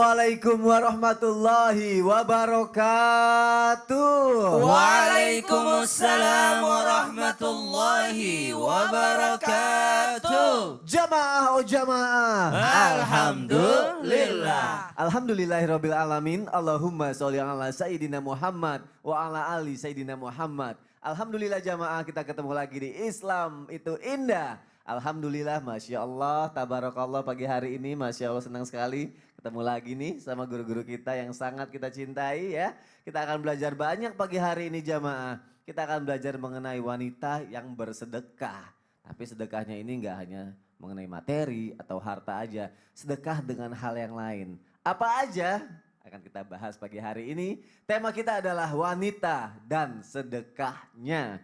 Assalamualaikum warahmatullahi wabarakatuh. Waalaikumsalam warahmatullahi wabarakatuh. Jamaah oh jamaah. Alhamdulillah. Alhamdulillahirabbil alamin. Allahumma sholli ala sayyidina Muhammad wa ala ali sayyidina Muhammad. Alhamdulillah jamaah, kita ketemu lagi di Islam itu indah. Alhamdulillah, Masya Allah, tabarakallah, pagi hari ini Masya Allah senang sekali ketemu lagi nih sama guru-guru kita yang sangat kita cintai ya. Kita akan belajar banyak pagi hari ini jamaah. Kita akan belajar mengenai wanita yang bersedekah. Tapi sedekahnya ini enggak hanya mengenai materi atau harta aja. Sedekah dengan hal yang lain. Apa aja? Akan kita bahas pagi hari ini. Tema kita adalah wanita dan sedekahnya.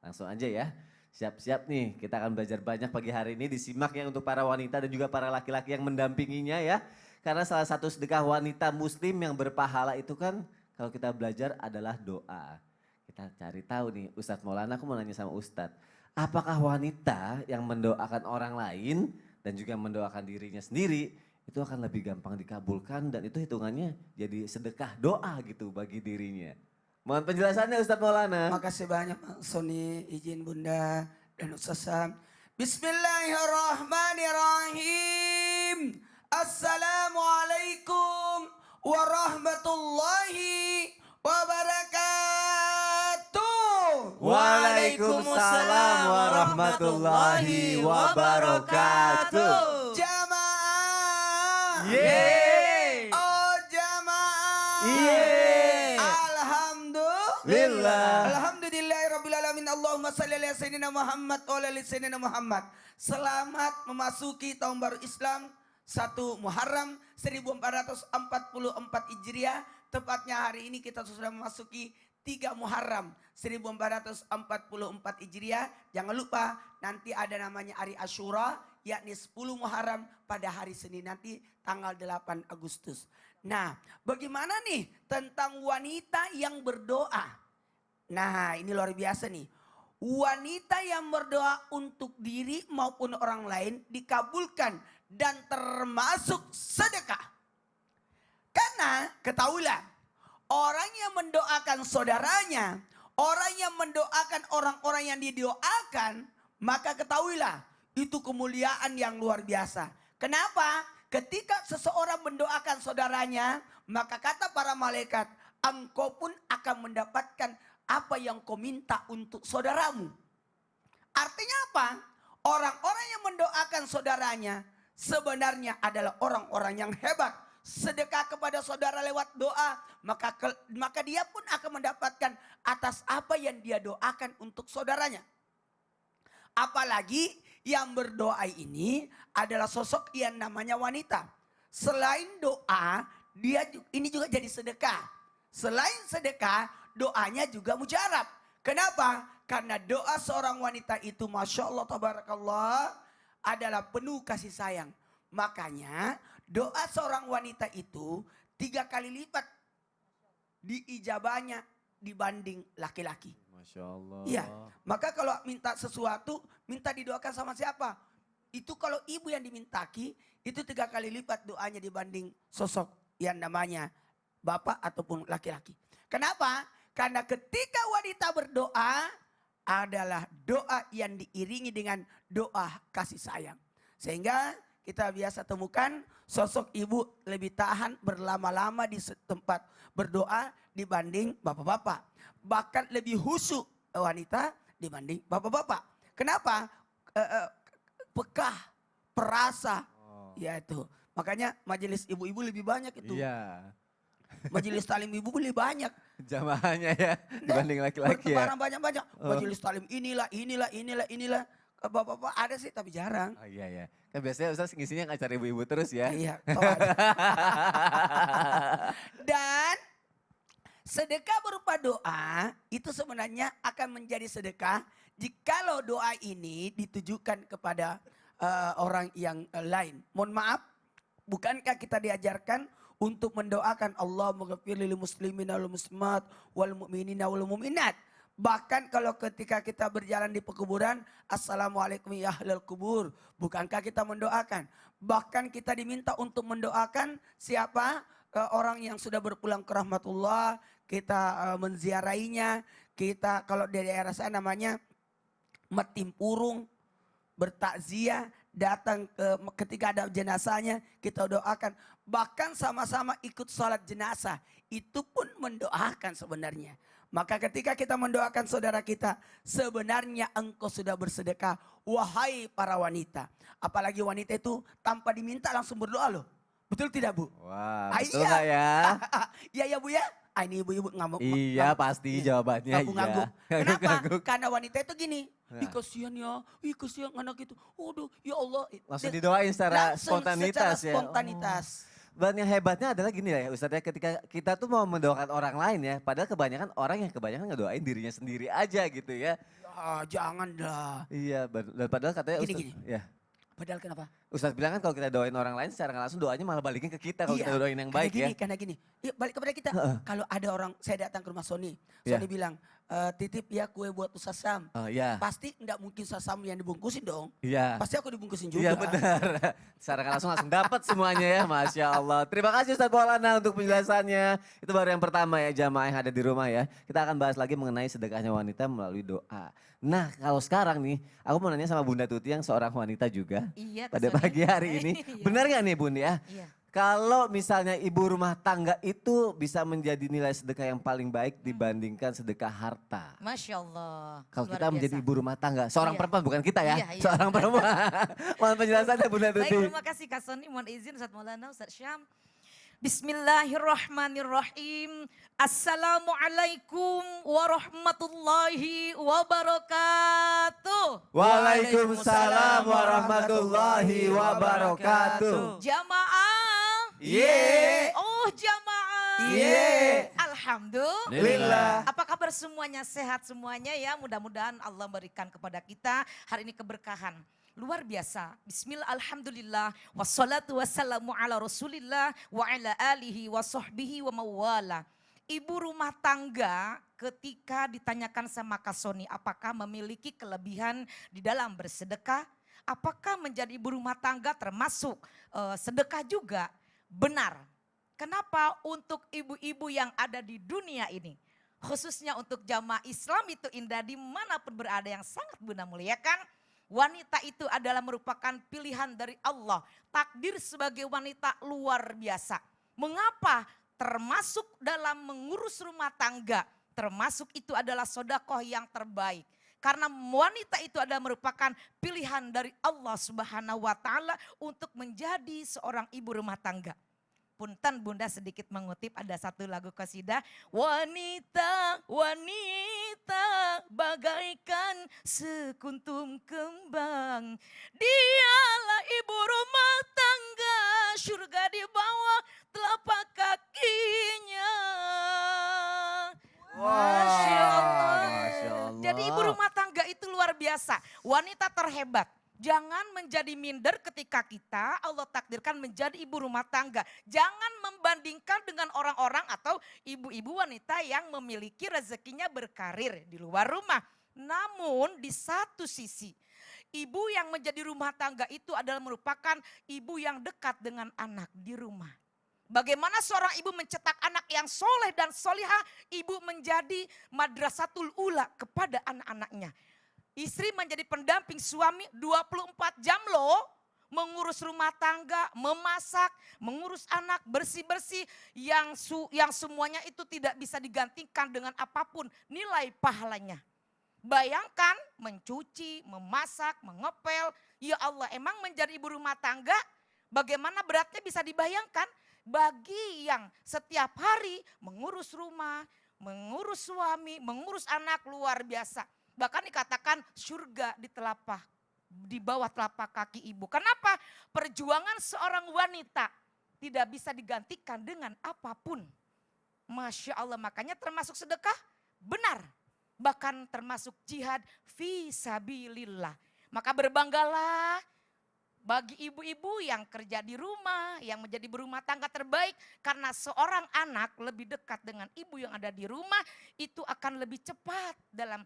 Langsung aja ya. Siap-siap nih, kita akan belajar banyak pagi hari ini. Disimak ya untuk para wanita dan juga para laki-laki yang mendampinginya ya. Karena salah satu sedekah wanita muslim yang berpahala itu kan kalau kita belajar adalah doa. Kita cari tahu nih, Ustadz Maulana, aku mau nanya sama Ustadz. Apakah wanita yang mendoakan orang lain dan juga mendoakan dirinya sendiri itu akan lebih gampang dikabulkan dan itu hitungannya jadi sedekah doa gitu bagi dirinya. Mohon penjelasannya Ustadz Maulana. Makasih banyak Bang Sony, izin Bunda dan Ustaz Sam. Bismillahirrahmanirrahim. Assalamualaikum warahmatullahi wabarakatuh. Waalaikumsalam warahmatullahi wabarakatuh. Jamaah. Yeay. Oh jamaah. Yeay. Alhamdulillahirrabbilalamin. Allahumma salli ala sayyidina Muhammad wa ala ali sayyidina Muhammad. Selamat memasuki tahun baru Islam 1 Muharram 1444 Hijriah. Tepatnya hari ini kita sudah memasuki 3 Muharram 1444 Hijriah. Jangan lupa nanti ada namanya hari Asyura, yakni 10 Muharram pada hari Senin nanti tanggal 8 Agustus. Nah, bagaimana nih tentang wanita yang berdoa? Nah, ini luar biasa nih. Wanita yang berdoa untuk diri maupun orang lain dikabulkan dan termasuk sedekah. Karena ketahuilah, orang yang mendoakan saudaranya, orang yang mendoakan orang-orang yang didoakan, maka ketahuilah itu kemuliaan yang luar biasa. Kenapa? Ketika seseorang mendoakan saudaranya, maka kata para malaikat, engkau pun akan mendapatkan apa yang kau minta untuk saudaramu. Artinya apa? Orang-orang yang mendoakan saudaranya sebenarnya adalah orang-orang yang hebat. Sedekah kepada saudara lewat doa, maka dia pun akan mendapatkan atas apa yang dia doakan untuk saudaranya. Apalagi yang berdoa ini adalah sosok yang namanya wanita. Selain doa, ini juga jadi sedekah. Selain sedekah, doanya juga mujarab. Kenapa? Karena doa seorang wanita itu Masya Allah tabarakallah adalah penuh kasih sayang. Makanya doa seorang wanita itu 3 kali lipat diijabahnya dibanding laki-laki. Masya Allah. Iya, maka kalau minta sesuatu, minta didoakan sama siapa? Itu kalau ibu yang dimintaki, itu 3 kali lipat doanya dibanding sosok yang namanya bapak ataupun laki-laki. Kenapa? Karena ketika wanita berdoa adalah doa yang diiringi dengan doa kasih sayang. Sehingga kita biasa temukan sosok ibu lebih tahan berlama-lama di tempat berdoa dibanding bapak-bapak. Bahkan lebih khusyuk wanita dibanding bapak-bapak. Kenapa? Pekah, perasa, ya itu. Makanya majelis ibu-ibu lebih banyak itu. Iya. Majelis talim ibu lebih banyak. Jamaahnya ya dibanding laki-laki ya. Bertebaran banyak-banyak. Majelis talim inilah. Bapak-bapak ada sih tapi jarang. Oh iya ya. Kan biasanya Ustaz ngisinya acara ibu-ibu terus ya. Iya. Dan sedekah berupa doa itu sebenarnya akan menjadi sedekah jikalau doa ini ditujukan kepada orang yang lain. Mohon maaf, bukankah kita diajarkan untuk mendoakan Allah maghfir lil muslimin wal muslimat wal mu'minina wal mu'minat. Bahkan kalau ketika kita berjalan di pekuburan, Assalamualaikum ya ahlal kubur. Bukankah kita mendoakan? Bahkan kita diminta untuk mendoakan siapa? Orang yang sudah berpulang ke rahmatullah, kita menziarahinya. Kita kalau di daerah saya namanya metimpurung, bertakziah, datang ketika ada jenazahnya kita doakan. Bahkan sama-sama ikut sholat jenazah, itu pun mendoakan sebenarnya. Maka ketika kita mendoakan saudara kita, sebenarnya engkau sudah bersedekah, wahai para wanita. Apalagi wanita itu tanpa diminta langsung berdoa loh. Betul tidak Bu? Wah, Ah, betul iya. nggak ya? Iya ya Bu ya? Ah, ini ibu-ibu ngamuk. Iya, pasti jawabannya Ngangguk-ngangguk. iya. Kenapa? Ngangguk-ngangguk. Karena wanita itu gini. Nah. Ih kasihan ya, ih kasihan anak itu. Waduh ya Allah. Langsung didoain secara Langsung spontanitas secara ya. spontanitas. Dan yang hebatnya adalah gini ya Ustadz ya, ketika kita tuh mau mendoakan orang lain ya, padahal kebanyakan orang yang kebanyakan ngedoain dirinya sendiri aja gitu ya. Ya jangan dah. Iya, dan padahal katanya Gini, Ustadz, gini. ya. Padahal kenapa? Ustadz bilang kan kalau kita doain orang lain secara nggak langsung doanya malah balikin ke kita kalau kita doain yang karena baik gini, ya. Karena gini, ya balik kepada kita. Kalau ada orang, saya datang ke rumah Sony. Iya. Sony bilang, titip ya kue buat Ustaz Sam. Oh iya, Pasti enggak mungkin Ustaz Sam yang dibungkusin dong. iya. Pasti aku dibungkusin juga. Iya benar. Secara nggak langsung dapat semuanya ya, Masya Allah. Terima kasih Ustadz Maulana untuk penjelasannya. Itu baru yang pertama ya jamaah yang ada di rumah ya. Kita akan bahas lagi mengenai sedekahnya wanita melalui doa. Nah kalau sekarang nih, aku mau nanya sama Bunda Tuti yang seorang wanita juga. Iya, Pada Kak Sony. pagi hari ini. Iya. Benar nggak nih Bun ya? Iya. Kalau misalnya ibu rumah tangga itu bisa menjadi nilai sedekah yang paling baik dibandingkan sedekah harta. Masya Allah. Kalau luar kita menjadi biasa. ibu rumah tangga, seorang Iya. perempuan bukan kita ya, Iya, iya. seorang perempuan. Mohon penjelasannya Bunda Baik, Tuti. terima kasih Kak Sony. Mohon izin Ustaz Maulana, Ustaz Syam. Bismillahirrahmanirrahim. Assalamualaikum warahmatullahi wabarakatuh. Waalaikumsalam warahmatullahi wabarakatuh. Jamaah. Ye. Oh jamaah. Ye. Alhamdulillah. Apa kabar semuanya? Sehat semuanya ya. Mudah-mudahan Allah berikan kepada kita hari ini keberkahan. Luar biasa. Bismillah, alhamdulillah. Wassalatu wassalamu ala rasulillah wa ala alihi wa sahbihi wa mawala. Ibu rumah tangga ketika ditanyakan sama Kak Sony apakah memiliki kelebihan di dalam bersedekah? Apakah menjadi ibu rumah tangga termasuk sedekah juga? Benar. Kenapa untuk ibu-ibu yang ada di dunia ini? Khususnya untuk jamaah Islam itu indah dimanapun berada yang sangat Bunda muliakan. Wanita itu adalah merupakan pilihan dari Allah. Takdir sebagai wanita luar biasa. Mengapa? Termasuk dalam mengurus rumah tangga. Termasuk itu adalah sodakoh yang terbaik. Karena wanita itu adalah merupakan pilihan dari Allah Subhanahu wa Ta'ala untuk menjadi seorang ibu rumah tangga. Punten Bunda sedikit mengutip ada satu lagu qasidah. Wanita, wanita bagaikan sekuntum kembang. Dialah ibu rumah tangga, surga di bawah telapak kakinya. Masya Allah. Masya Allah. Jadi ibu rumah tangga itu luar biasa. Wanita terhebat. Jangan menjadi minder ketika kita Allah takdirkan menjadi ibu rumah tangga. Jangan membandingkan dengan orang-orang atau ibu-ibu wanita yang memiliki rezekinya berkarir di luar rumah. Namun di satu sisi, ibu yang menjadi rumah tangga itu adalah merupakan ibu yang dekat dengan anak di rumah. Bagaimana seorang ibu mencetak anak yang soleh dan solihah, ibu menjadi madrasatul ula kepada anak-anaknya. Istri menjadi pendamping suami 24 jam loh. Mengurus rumah tangga, memasak, mengurus anak, bersih-bersih. Yang semuanya itu tidak bisa digantikan dengan apapun nilai pahalanya. Bayangkan mencuci, memasak, mengepel. Ya Allah emang menjadi ibu rumah tangga bagaimana beratnya bisa dibayangkan. Bagi yang setiap hari mengurus rumah, mengurus suami, mengurus anak luar biasa. Bahkan dikatakan surga di bawah telapak kaki ibu. Kenapa? Perjuangan seorang wanita tidak bisa digantikan dengan apapun. Masya Allah, makanya termasuk sedekah benar. Bahkan termasuk jihad fi sabilillah. Maka berbanggalah Bagi ibu-ibu yang kerja di rumah, yang menjadi berumah tangga terbaik, karena seorang anak lebih dekat dengan ibu yang ada di rumah, itu akan lebih cepat dalam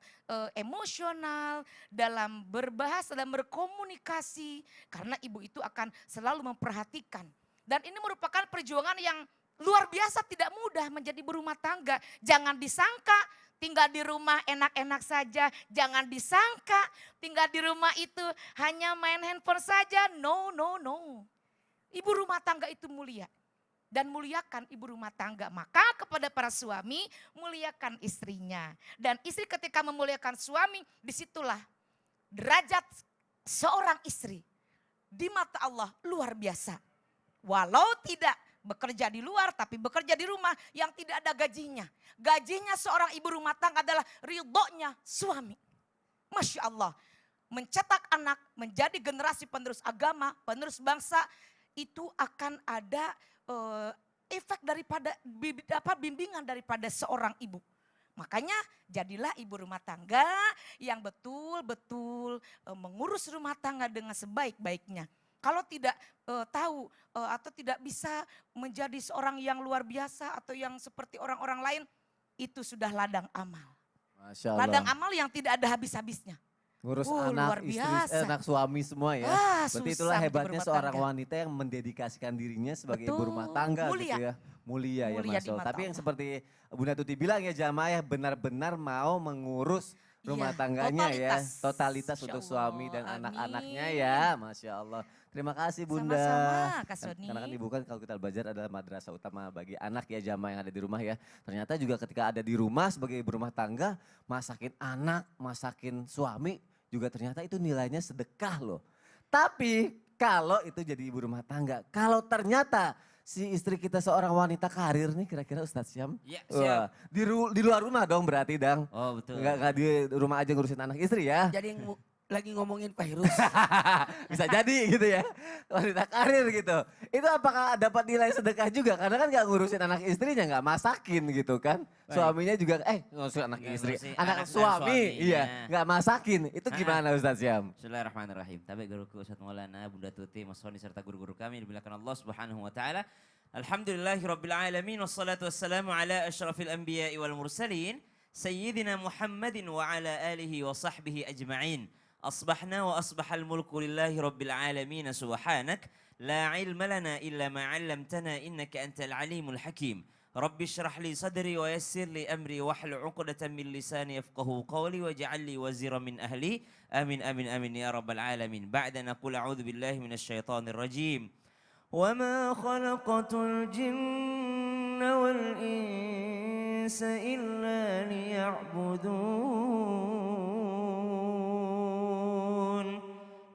emosional, dalam berbahasa, dalam berkomunikasi, karena ibu itu akan selalu memperhatikan. Dan ini merupakan perjuangan yang luar biasa, tidak mudah menjadi berumah tangga. Jangan disangka tinggal di rumah enak-enak saja. Jangan disangka tinggal di rumah itu hanya main handphone saja. No, no, no. Ibu rumah tangga itu mulia. Dan muliakan ibu rumah tangga. Maka kepada para suami, muliakan istrinya. Dan istri ketika memuliakan suami, disitulah derajat seorang istri di mata Allah luar biasa. Walau tidak bekerja di luar, tapi bekerja di rumah yang tidak ada gajinya. Gajinya seorang ibu rumah tangga adalah ridhonya suami. Masya Allah. Mencetak anak menjadi generasi penerus agama, penerus bangsa, itu akan ada efek daripada bimbingan daripada seorang ibu. Makanya jadilah ibu rumah tangga yang betul-betul mengurus rumah tangga dengan sebaik-baiknya. Kalau tidak tahu atau tidak bisa menjadi seorang yang luar biasa atau yang seperti orang-orang lain, itu sudah ladang amal. Masya Allah. Ladang amal yang tidak ada habis-habisnya. Ngurus luar anak, istri, biasa. anak suami semua ya. Berarti Susah itulah menjadi hebatnya berumah seorang tangga. wanita yang mendedikasikan dirinya sebagai ibu Betul, rumah tangga mulia. gitu ya. Mulia ya Mulia Mas di Sol. mata Tapi yang Allah. seperti Bunda Tuti bilang ya, jamaah ya benar-benar mau mengurus rumah Iya, tangganya ya. totalitas. Totalitas Masya untuk Allah, suami dan anak-anaknya amin. ya. Masya Allah. Terima kasih Bunda. Sama-sama, Kak Soni. Karena kan ibu kan kalau kita belajar adalah madrasah utama bagi anak ya, jamaah yang ada di rumah ya. Ternyata juga ketika ada di rumah sebagai ibu rumah tangga, masakin anak, masakin suami juga ternyata itu nilainya sedekah loh. Tapi kalau itu jadi ibu rumah tangga, kalau ternyata si istri kita seorang wanita karir nih kira-kira Ustadz Syam. Ya, Wah, siap. di luar rumah dong berarti Dang. Oh betul. Nggak di rumah aja ngurusin anak istri ya. Jadi lagi ngomongin Pak Hirus. Bisa jadi gitu ya. Wanita karir gitu. Itu apakah dapat nilai sedekah juga? Karena kan nggak ngurusin anak istrinya, nggak masakin gitu kan. Baik. Suaminya juga, ngurusin anak Nggak istri. ngurusin Anak anak dan suami, suaminya. iya. Nggak masakin. Itu Ah. gimana Ustadz Syam? Bismillahirrahmanirrahim. Tapi guruku Ustaz Maulana, Bunda Tuti, Mas Soni serta guru-guru kami dimuliakan Allah Subhanahu wa taala. Alhamdulillahirabbil alamin wassalatu wassalamu ala asyrafil anbiya'i wal mursalin sayyidina Muhammadin wa ala alihi wa sahbihi ajma'in. Asbahna wa asbahal mulku lillahi rabbil alamin subhanak la ilma lana illa ma 'allamtana innaka antal alimul hakim. Rabbi shrah li sadri wa yassir li amri wahlul 'uqdatam min lisani yafqahu qawli waj'al li waziran min ahli. Amin amin amin ya rabbal alamin. Ba'da naqul a'udzu billahi minasy syaithanir rajim. Wa ma khalaqatul jinna wal insa illa liya'budun.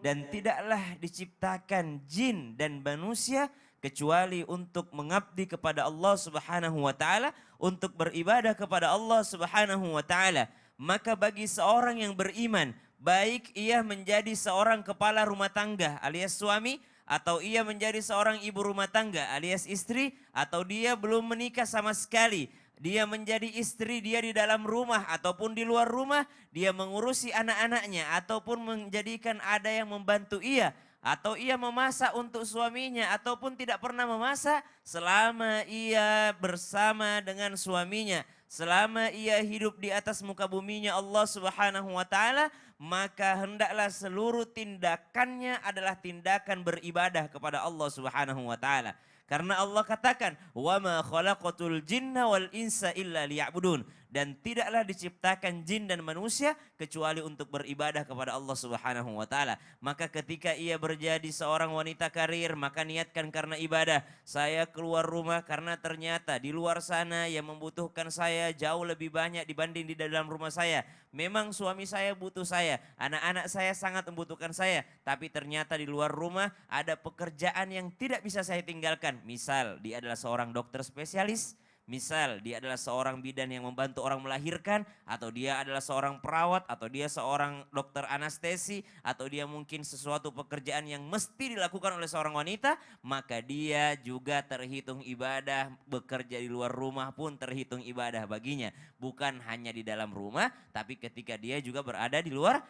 Dan tidaklah diciptakan jin dan manusia kecuali untuk mengabdi kepada Allah Subhanahu wa taala, untuk beribadah kepada Allah Subhanahu wa taala. Maka bagi seorang yang beriman, baik ia menjadi seorang kepala rumah tangga alias suami, atau ia menjadi seorang ibu rumah tangga alias istri, atau dia belum menikah sama sekali, dia menjadi istri, dia di dalam rumah ataupun di luar rumah, dia mengurusi anak-anaknya ataupun menjadikan ada yang membantu ia, atau ia memasak untuk suaminya ataupun tidak pernah memasak, selama ia bersama dengan suaminya, selama ia hidup di atas muka buminya Allah Subhanahu wa taala, maka hendaklah seluruh tindakannya adalah tindakan beribadah kepada Allah Subhanahu wa taala. Karena Allah katakan, "Wa ma khalaqatul jinna wal insa illa liya'budun." Dan tidaklah diciptakan jin dan manusia kecuali untuk beribadah kepada Allah Subhanahu wa taala. Maka ketika ia menjadi seorang wanita karir, maka niatkan karena ibadah. Saya keluar rumah karena ternyata di luar sana yang membutuhkan saya jauh lebih banyak dibanding di dalam rumah saya. Memang suami saya butuh saya, anak-anak saya sangat membutuhkan saya, tapi ternyata di luar rumah ada pekerjaan yang tidak bisa saya tinggalkan. Misal dia adalah seorang dokter spesialis, Misal dia adalah seorang bidan yang membantu orang melahirkan, atau dia adalah seorang perawat, atau dia seorang dokter anestesi, atau dia mungkin sesuatu pekerjaan yang mesti dilakukan oleh seorang wanita, maka dia juga terhitung ibadah. Bekerja di luar rumah pun terhitung ibadah baginya. Bukan hanya di dalam rumah, tapi ketika dia juga berada di luar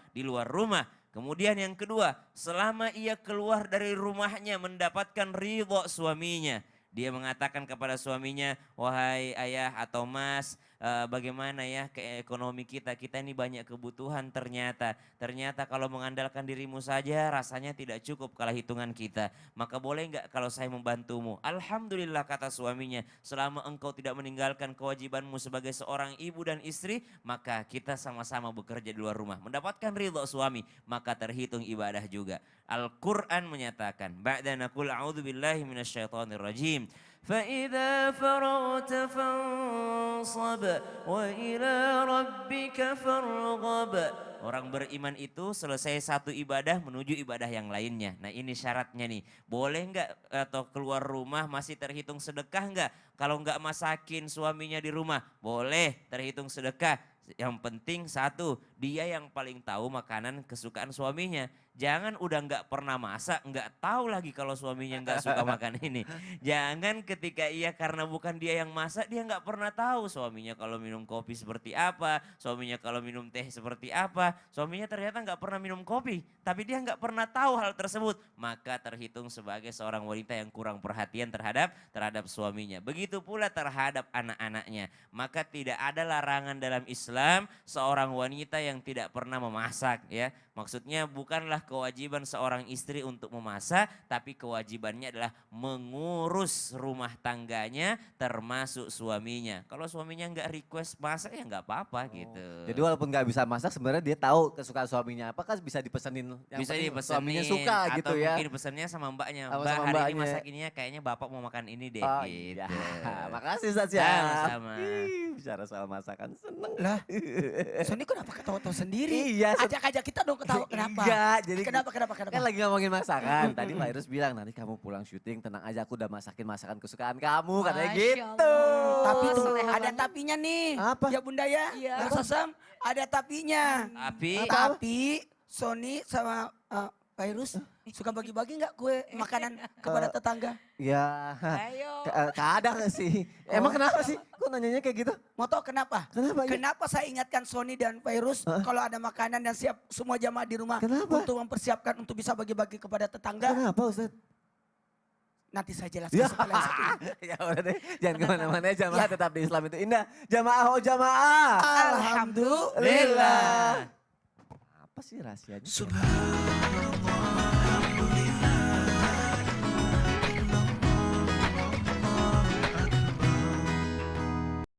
rumah. Kemudian yang kedua, selama ia keluar dari rumahnya mendapatkan ridho suaminya. Dia mengatakan kepada suaminya, wahai ayah atau mas, bagaimana ya ke ekonomi kita ini banyak kebutuhan ternyata. Ternyata kalau mengandalkan dirimu saja rasanya tidak cukup kalau hitungan kita. Maka boleh enggak kalau saya membantumu? Alhamdulillah kata suaminya, selama engkau tidak meninggalkan kewajibanmu sebagai seorang ibu dan istri, maka kita sama-sama bekerja di luar rumah. Mendapatkan ridho suami, maka terhitung ibadah juga. Al-Quran menyatakan, ba'da naqul a'udzubillahi minasyaitonir rajim. فَإِذَا فَرَغْتَ فَانصَبْ وَإِلَى رَبِّكَ فَارْغَبْ. Orang beriman itu selesai satu ibadah menuju ibadah yang lainnya. Nah ini syaratnya nih. Boleh enggak atau keluar rumah masih terhitung sedekah enggak? Kalau enggak masakin suaminya di rumah, boleh terhitung sedekah. Yang penting satu, dia yang paling tahu makanan kesukaan suaminya. Jangan udah nggak pernah masak, nggak tahu lagi kalau suaminya nggak suka makan ini. Jangan ketika ia karena bukan dia yang masak, dia nggak pernah tahu suaminya kalau minum kopi seperti apa, suaminya kalau minum teh seperti apa. Suaminya ternyata nggak pernah minum kopi, tapi dia nggak pernah tahu hal tersebut. Maka terhitung sebagai seorang wanita yang kurang perhatian terhadap suaminya. Begitu pula terhadap anak-anaknya. Maka tidak ada larangan dalam Islam seorang wanita yang tidak pernah memasak ya. Maksudnya bukanlah kewajiban seorang istri untuk memasak, tapi kewajibannya adalah mengurus rumah tangganya termasuk suaminya. Kalau suaminya nggak request masak ya nggak apa-apa gitu. Jadi walaupun nggak bisa masak sebenarnya dia tahu kesukaan suaminya. Apakah bisa dipesenin yang Bisa penting dipesenin suaminya suka atau gitu ya. mungkin pesennya sama mbaknya. Sama Mbak hari ini mbaknya. masak ininya kayaknya bapak mau makan ini deh Oh gitu. iya, makasih Ustaz ya. Sama-sama. Ih, bicara soal masakan seneng. Lah, Sony kenapa ketawa-tawa sendiri? Iya, Ajak-ajak kita dong ketawa, kenapa? Enggak, jadi Kenapa? kan lagi ngomongin masakan. Tadi Virus bilang nanti kamu pulang syuting tenang aja aku udah masakin masakan kesukaan kamu katanya Masya gitu. Allah. Tapi tuh Soleha ada banget. tapinya nih. Apa? Ya Bunda ya. Iya. Bang Sasam, ada tapinya. Tapi Tapi Sony sama Virus suka bagi-bagi nggak kue makanan kepada tetangga? Ya, Ayo. kadang sih. Emang kenapa sih? Kok nanyanya kayak gitu? Mau tau kenapa? Kenapa? Ya? Kenapa saya ingatkan Sony dan Virus kalau ada makanan dan siap semua jamaah di rumah Kenapa? untuk mempersiapkan untuk bisa bagi-bagi kepada tetangga? Kenapa Ustaz? Nanti saya jelaskan Ya, setelah yang satu ini. ya udah deh, jangan kemana-mana ya jamaah tetap di Islam itu indah. Jamaah oh jamaah. Alhamdulillah. Apa sih rahasianya? Subhanallah.